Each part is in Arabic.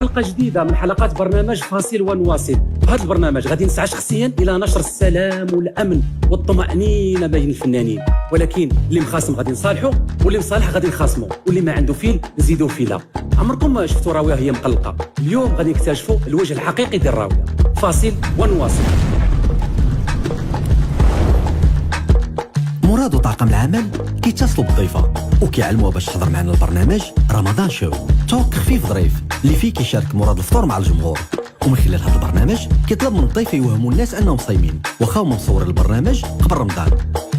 حلقة جديدة من حلقات برنامج فاصل ونواصل. هذا البرنامج غادي نسعى شخصيا إلى نشر السلام والأمن والطمأنينة بين الفنانين، ولكن اللي مخاصم غادي نصالحه، واللي مصالح غادي نخاصمه، واللي ما عنده فيل نزيدوه فيلا. عمركم شفتوا راوية هي مقلقة؟ اليوم غادي نكتشفوا الوجه الحقيقي ديال راوية. فاصل ونواصل. مراد وطاقم العمل كيتصلوا بالضيفه وكيعلموها باش تحضر معنا البرنامج رمضان شو توك خفيف ظريف اللي فيه كيشارك مراد الفطور مع الجمهور. ومن خلال هذا البرنامج كيطلب من الضيف يوهموا الناس انهم صايمين واخا هما مصور البرنامج قبل رمضان.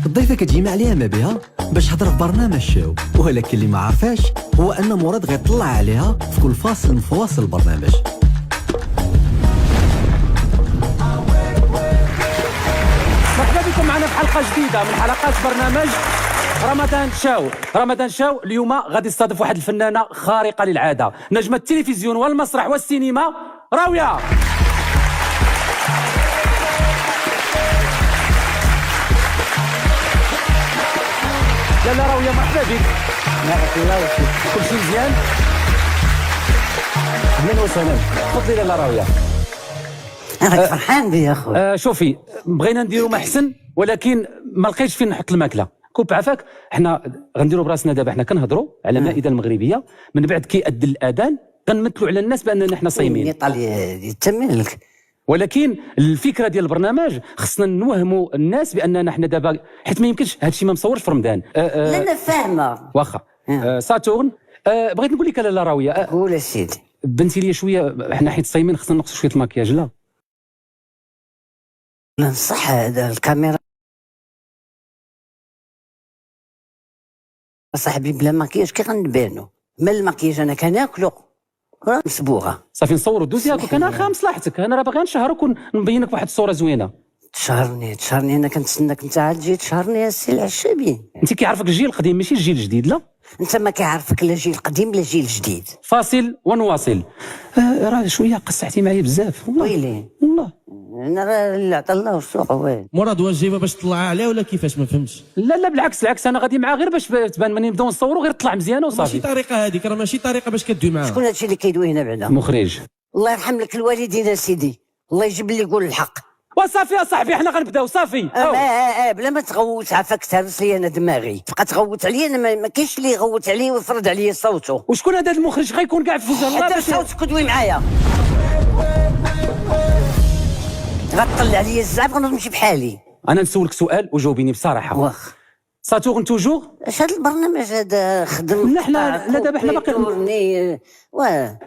الضيفه كتجمع عليها ما بها باش تحضر في برنامج شو، ولكن اللي ما عارفاش هو ان مراد غيطلع عليها في كل فاصل من فواصل البرنامج. مرحبا بكم معنا في حلقة جديدة من حلقات برنامج رمضان شاو. رمضان شاو اليوم غادي يستضيف واحد الفنانة خارقة للعادة، نجمة التلفزيون والمسرح والسينما، راوية. لا راوية، مرحبا بك. بارك الله فيك. كل شيء مزيان؟ اهلا وسهلا، تفضلي لاله راوية. راك فرحان بيا خويا. شوفي، بغينا نديرو ما احسن ولكن ما لقيتش فين نحط الماكله. كوب عفاك، حنا غنديرو براسنا دابا، حنا كنهضروا على مائده المغربيه، من بعد كيأذن الاذان كنمثلوا على الناس باننا حنا صايمين. ايطاليا يتمن لك، ولكن الفكره ديال البرنامج خصنا نوهموا الناس باننا حنا دابا، حيت ما يمكنش هادشي ما مصورش في رمضان. لا انا فاهمه. واخا. ساتورن. بغيت نقول لك لاله راويه، قول اسيدي. بنتي لي شويه، حنا حيت صايمين خصنا نقصوا شويه الماكياج. لا ننصح هذا الكاميرا صاحبي بلا ماكياج كي غنبانو، ما الماكياج انا كناكلو راه مسبوغه. صافي نصوروا دوزي هاكا، انا خا مصلحتك، انا راه باغي نشهرك ونبينك واحد الصوره زوينه. تشهرني انا كنتسناك انت عاد تجي تشهرني يا سي العشابي. انت كيعرفك الجيل القديم ماشي الجيل الجديد. لا انت ما كيعرفك لا جيل قديم لا جيل جديد. فاصل ونواصل. راه شويه قصحتي معايا بزاف ويلي والله. انا راه اللي عطا الله السوق وين. مراد واش جايبه باش تطلع عليه ولا كيفاش؟ ما فهمتش. لا بالعكس انا غادي معاه غير باش تبان مني نبداو نصوروا غير تطلع مزيانه ماشي وصافي. طريقه هذيك، راه ماشي طريقه باش كدوي معاه. شكون هادشي اللي كيدوي هنا بعدا؟ مخرج. الله يرحم لك الوالدين يا سيدي، الله يجيب اللي يقول الحق. وصافي يا صاحبي حنا غنبداو صافي. بلا ما تغوت، عافاك تهرس لي انا دماغي، تبقى تغوت عليا انا، ما كاينش اللي يغوت عليه ويفرض عليا صوته. وشكون هذا المخرج غيكون كاع في وجه الله هذا باش صوتك دوي معايا، غطلع عليا الزعف غنمشي بحالي. انا نسولك سؤال وجاوبيني بصراحه. واخ ساتورن توجور. اش هذا البرنامج هذا خدم؟ لا دابا حنا باقي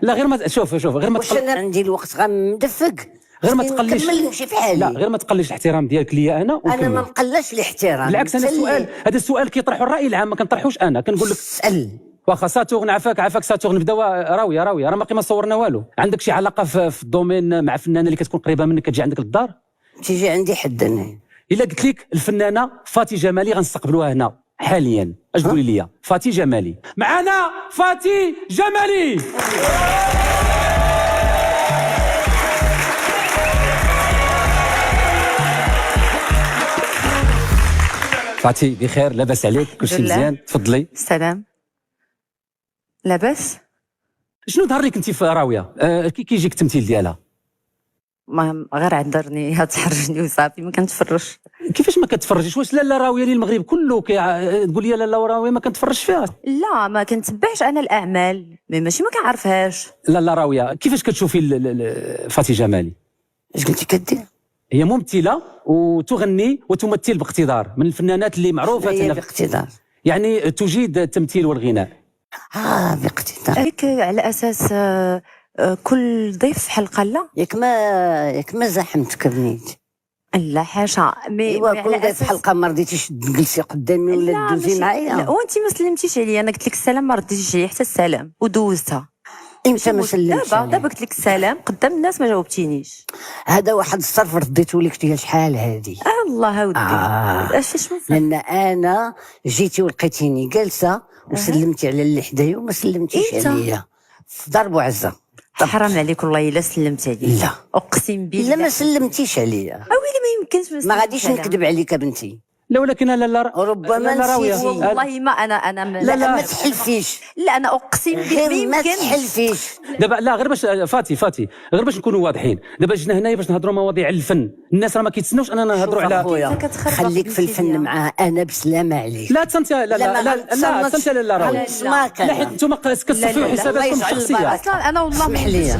لا غير ما شوف غير ما واش انا عندي الوقت غندفق غير ما تقليش. نكمل نمشي بحالي. لا غير ما تقليش الاحترام ديالك ليا انا ما نقلاش الاحترام. بالعكس انا السؤال هذا السؤال كيطرحوا الراي العام، ما كنطرحوش انا، كنقول لك اسال. واخا ساتورن عافاك ساتورن، نبداو. راويه راه باقي ما صورنا والو. عندك شي علاقه في الدومين مع فنانه اللي كتكون قريبه منك كتجي عندك للدار؟ تيجي عندي حد انا. الا قلت لك الفنانه فاتي جمالي غنستقبلوها هنا حاليا، اش تقولي لي؟ فاتي جمالي معنا، فاتي جمالي. فاتي بخير؟ لاباس عليك؟ كلشي مزيان؟ تفضلي. سلام. لاباس؟ شنو ظهر لك انت في راويه؟ كي كيجيك التمثيل ديالها؟ ما غير عذرني تحرجني وصافي، ما كنتفرجش. كيفاش ما كتفرجيش؟ واش لاله راويه اللي المغرب كله تقول لي لاله راويه ما كنتفرجش فيها؟ لا ما كنتبعش انا الاعمال، ماشي ما كنعرفهاش. لاله راويه كيفاش كتشوفي فاتي جمالي؟ اش كنتي كدير؟ هي ممثله وتغني وتمثل باقتدار، من الفنانات اللي معروفه هي باقتدار، يعني تجيد التمثيل والغناء. باقتدار. هيك على اساس كل ضيف حلقه. لا ياك ما زحمتك بنيت. لا حاشا، كل ضيف حلقه ما رضيتيش تجلسي قدامي ولا تدوزي معايا. لا وانت ما سلمتيش عليا، انا قلت لك السلام ما رديتيش عليا حتى السلام ودوزتها. امتى ما سلمتش؟ دابا قلت لك السلام قدام الناس ما جاوبتينيش. هذا واحد الصرف رديته لك ديال شحال هذه. الله ودي. اش لان انا جيتي ولقيتيني جالسه وسلمتي على اللي حدايا وما سلمتيش عليا في ضرب وعزه. حرام عليك والله الا سلمت عليا. لا اقسم بالله لا ما سلمتيش عليا. اويلي ما يمكنش ما غاديش نكذب عليك بنتي. لا ولكن ربما لا راوية. نسيتي. والله ما انا لا ما تحلفيش، لا انا اقسم غير بالله ما يمكن. تحلفيش. دابا لا غير باش فاتي غير باش نكونوا واضحين. دابا جينا هنايا باش نهضروا مواضيع الفن، الناس راه ما كيتسناوش اننا نهضروا شوف على اخويا كيف كتخربق خليك في بنتي الفن ليا. معاه، انا بسلامه عليك. لا تسنتي لا تسنتي لا راوي. غنسمعك لا أنا. حيت انتم كتصفيو الله حساباتكم يجعل الشخصيه. البركة. اصلا انا والله اسمح لي،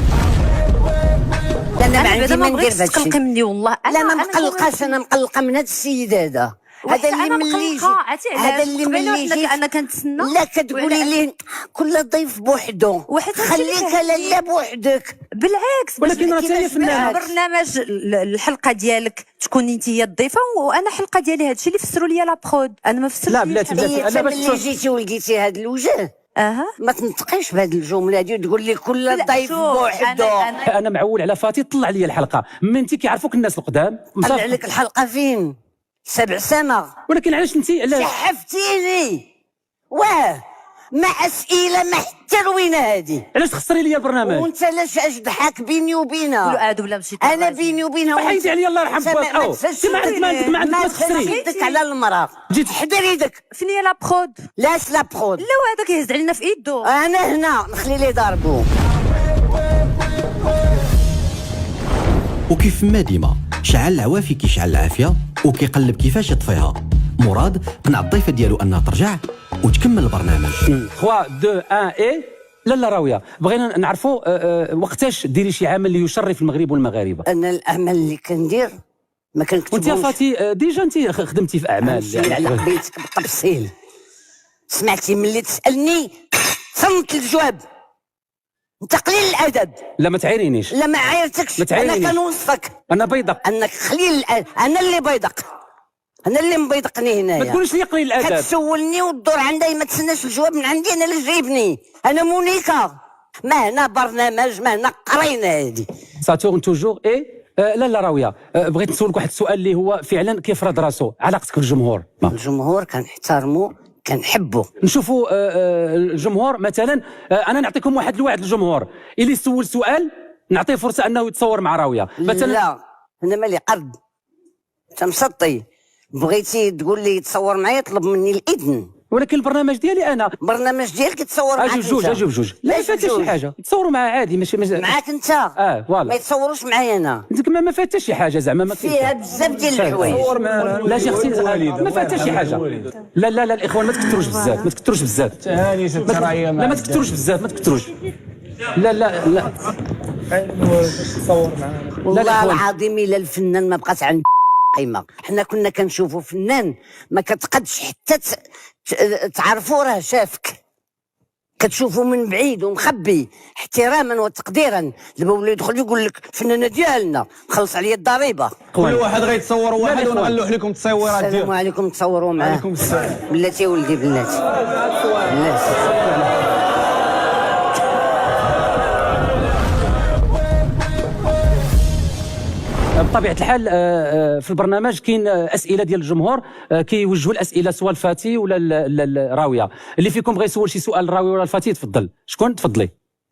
لا انا ما عندي بعدا ما ما ندير بغيتش بهذا تقلقي الشيء. مني والله. لا ما مقلقاش، انا مقلقه من هذا السيد هذا. هذا اللي أنا ملي يجي، مقلقة، عرفتي علاش؟ هذا اللي قبيله ملي يجي انا كنتسنى لا كتقولي لي كل ضيف بوحده، وحتى خليك لاله بوحدك. بالعكس، ولكن راه كيفاش تاهي فنان. برنامج الحلقه ديالك تكون انت هي الضيفه وانا حلقه ديالي. هادشي اللي فسروا لي لا برود، انا ما فسرتش. لا بلاتي هي انا انت باش ملي جيتي ولقيتي هذا الوجه اها ما تنطقيش بهذه الجمله هذه وتقول لي كل لا، ضيف شوف، بوحده. انا معول على فاتي طلع لي الحلقه من انت كيعرفوك الناس القدام طلع عليك الحلقه فين؟ 7 سما ولكن علاش انت علاش شحفتيني. واه مع اسئله ما حتى روينه هذه. علاش تخسري لي البرنامج؟ وانت لاش اجدحك بيني وبينها؟ عادوا بلا مشيت انا بيني وبينها حيدي عليا الله يرحم باك. انت ما عندك ما تخسري. يدك على المراه، جيت حضر يدك. فين هي لا برود؟ لاش لا برود، لا وهذا كيهز علينا في ايدو. انا هنا نخلي لي ضربو. وكيف ما ديما شعل العوافي كيشعل العافيه وكيقلب كيفاش يطفيها. مراد قنع الضيفه ديالو انها ترجع وتكمل البرنامج. 3 2 1 اي لا راويه بغينا نعرفوا وقتاش ديري شي عمل اللي يشرف المغرب والمغاربه. انا الاعمال اللي كندير ما وانت يا كنكتبهمش. فاتي ديجا انت خدمتي في اعمال نمشي على قبيلتك بالتفصيل. سمعتي ملي تسالني صمت الجواب. انت قليل الادب. لا ما تعيرينيش، لا ما عايرتكش، ما تعايرينيش. انا كنوصفك انا بيضق. انك خليل الادب. انا اللي بيضق، انا اللي مبيضقني ما هنايا. تقوليش لي قليل الادب. كتسولني والدور عندي ما تسناش الجواب من عندي. انا اللي جايبني، انا مونيكا. ما هنا برنامج، ما هنا قرينه هذه. ساتورن توجور اي لا راويه بغيت نسولك واحد السؤال اللي هو فعلا كيفرض راسو علاقتك بالجمهور. الجمهور كنحترمو كنحبو. نشوفوا الجمهور مثلا. انا نعطيكم واحد الوعد للجمهور، اللي سول سؤال نعطيه فرصه انه يتصور مع راويه مثلا. لا انا مالي قرد، انت مسطي. بغيتي تقول لي تصور معايا طلب مني الاذن. ولكن البرنامج ديالي انا برنامج ديالك تصور معاك اجي بجوج لا ماشي فاتش شي بجوج. حاجه يتصوروا معاه عادي ماشي معاك انت. ما ما فوالا يتصوروش معايا انا. انت ما فاتش شي حاجه زعما ما فيها بزاف ديال الحوايج. لا شي اختي ما فاتش شي حاجه. لا الاخوان ما تكثروش بزاف، ما تكثروش بزاف. لا ما تكثروش بزاف، ما تكثروش. لا والله الإخوان. العظيم الا الفنان ما بقات عنده قيمه. حنا كنا كنشوفوا فنان ما كتقدش حتى تعرفوا راه شافك، كتشوفوا من بعيد ومخبي احتراما وتقديرا. دابا ولا يدخل يقول لك فنانه ديالنا خلص عليا الضريبه. كل واحد غيتصور واحد ونغلوح لكم التصويرات السلام ديالكم. عليكم، تصوروا معاه. عليكم السلام. بلاتي ولدي بلاتي بلاتي. بطبيعه الحال في البرنامج كاين اسئله ديال الجمهور كيوجهوا الاسئله سواء الفاتي ولا الراويه. اللي فيكم بغى يسول شي سؤال الراوي ولا الفاتي تفضل. شكون؟ تفضلي.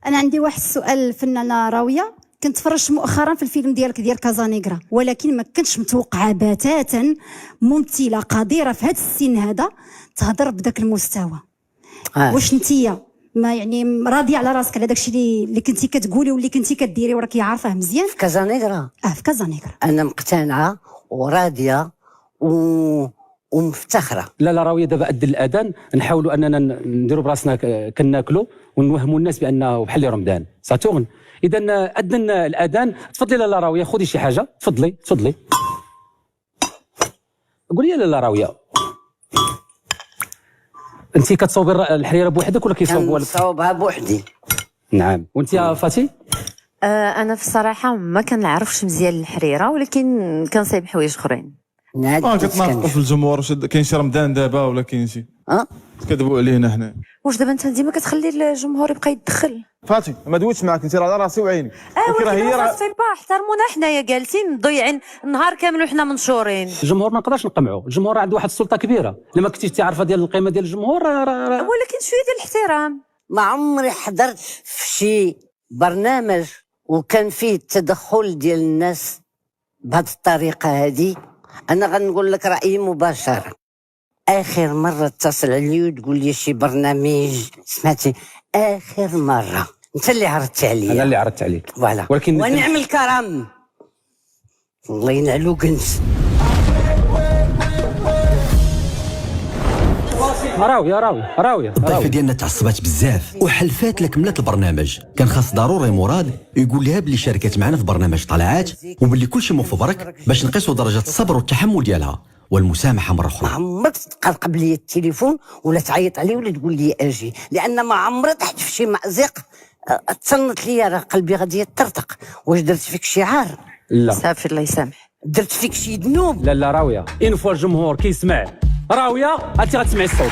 انا عندي واحد السؤال للفنانه راويه. كنت تفرجت مؤخرا في الفيلم ديالك ديال كازانيغرا، ولكن ما كنتش متوقعه بتاتا ممثله قديره في هذا السن هذا تهضر بداك المستوى. واش نتيا ما يعني راضيه على راسك على داكشي اللي كنتي كتقولي واللي كنتي كديري وراكي عارفاه مزيان؟ كازانيغرا في كازانيغرا انا مقتنعه وراضيه ومفتخره. لا راويه دابا أذن الأذان، نحاولوا أننا نديروا براسنا كناكلوا ونوهموا الناس بأنه بحال رمضان ساتورن. إذا أذن الأذان. تفضلي لا راويه خذي شي حاجة. تفضلي قولي لا راويه، أنت كتصوبي الحريرة بوحدك ولا كيصوبوها لك؟ كنصاوبها بوحدي. نعم. وأنت يا فاتي؟ انا في الصراحه ما كنعرفش مزيان الحريره، ولكن كنصايب حوايج اخرين. كتناقضوا في الجمهور. كاين شي رمضان دابا ولا كاين شي كذبوا علينا حنا. واش دابا انت ديما كتخلي الجمهور يبقى يتدخل؟ فاتي ما دويتش معاك، انت راه على راسي وعيني. ولكن راه سي با احترمونا حنايا جالسين مضيعين النهار كامل وحنا منشورين. الجمهور ما نقدرش نقمعوا، الجمهور عنده واحد السلطه كبيره. لما كنتيش تعرفها ديال القيمه ديال الجمهور ولكن شويه ديال الاحترام. ما عمري حضرت في شي برنامج وكان فيه التدخل ديال الناس بهذه الطريقه هذه انا غنقول لك رايي مباشره. اخر مره اتصل علي وتقول لي شي برنامج سمعتي، اخر مره انت اللي عرضتي عليا. انا اللي عرضت عليك فوالا، ولكن ونعم الكرم الله ينعلو كنس. راوية الضيفه ديالنا تعصبات بزاف وحلفات لك ملات البرنامج. كان خاص ضروري مراد يقول لها بلي شاركت معنا في برنامج طلعات وبلي كلشي مفبرك باش نقيسوا درجه الصبر والتحمل ديالها والمسامحه مره ما اخرى. عمرك تقرقب لي التليفون ولا تعيط عليه ولا تقول لي اجي، لان ما عمري طحت في شي مأزق تصنت لي راه قلبي غادي يطرطق. واش درت فيك شي عار؟ لا صافي الله يسامح. درت فيك شي ذنوب؟ لا راوية، اين فوا الجمهور كيسمع راوية انت غتسمعي الصوت.